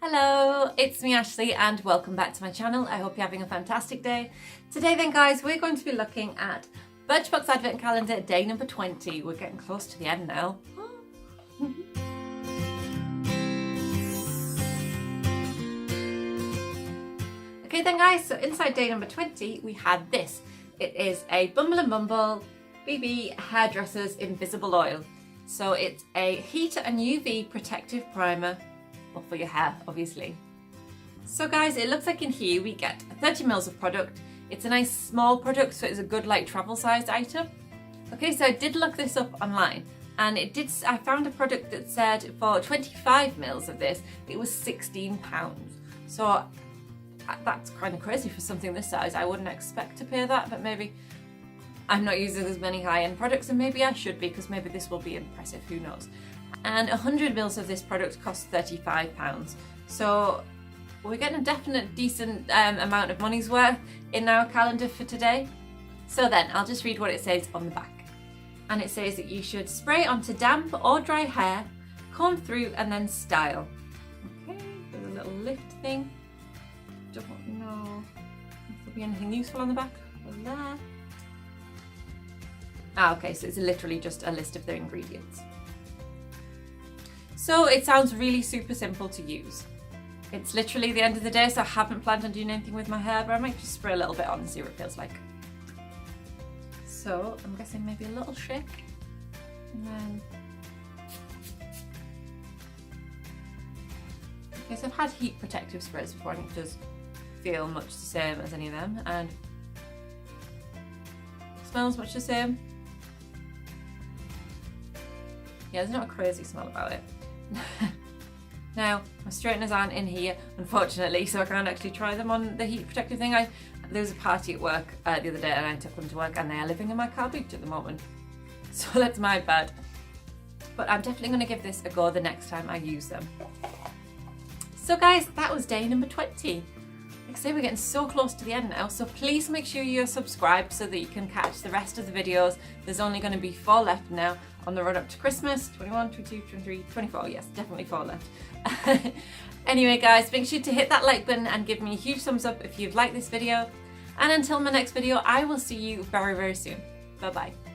Hello, it's me Ashley and welcome back to my channel. I hope you're having a fantastic day. Today then guys, we're going to be looking at Birchbox Advent Calendar day number 20. We're getting close to the end now. Okay then guys, so inside day number 20 we had this. It is a Bumble and Bumble BB Hairdresser's Invisible Oil. So it's a heat and UV protective primer, well, for your hair obviously. So guys, it looks like in here we get 30 mils of product. It's a nice small product, so it's a good like travel sized item. Okay, so I did look this up online and I found a product that said for 25 mils of this it was £16. So that's kind of crazy for something this size. I wouldn't expect to pay that, but maybe I'm not using as many high-end products and maybe I should be, because maybe this will be impressive, who knows. And 100 mils of this product costs £35. So we're getting a definite decent amount of money's worth in our calendar for today. So then I'll just read what it says on the back. And it says that you should spray onto damp or dry hair, comb through and then style. Okay, there's a little lift thing. Don't know if there'll be anything useful on the back. There. Okay, so it's literally just a list of the ingredients. So it sounds really super simple to use. It's literally the end of the day, so I haven't planned on doing anything with my hair, but I might just spray a little bit on and see what it feels like. So I'm guessing maybe a little shake, and then okay, so I've had heat protective sprays before and it does feel much the same as any of them, and smells much the same. Yeah, there's not a crazy smell about it. Now, my straighteners aren't in here, unfortunately, so I can't actually try them on the heat protective thing. There was a party at work the other day and I took them to work and they are living in my car boot at the moment. So that's my bad. But I'm definitely going to give this a go the next time I use them. So guys, that was day number 20. Like I say, we're getting so close to the end now, so please make sure you're subscribed so that you can catch the rest of the videos. There's only going to be 4 left now on the run up to Christmas. 21, 22, 23, 24, yes, definitely 4 left. Anyway guys, make sure to hit that like button and give me a huge thumbs up if you've liked this video. And until my next video, I will see you very, very soon. Bye bye.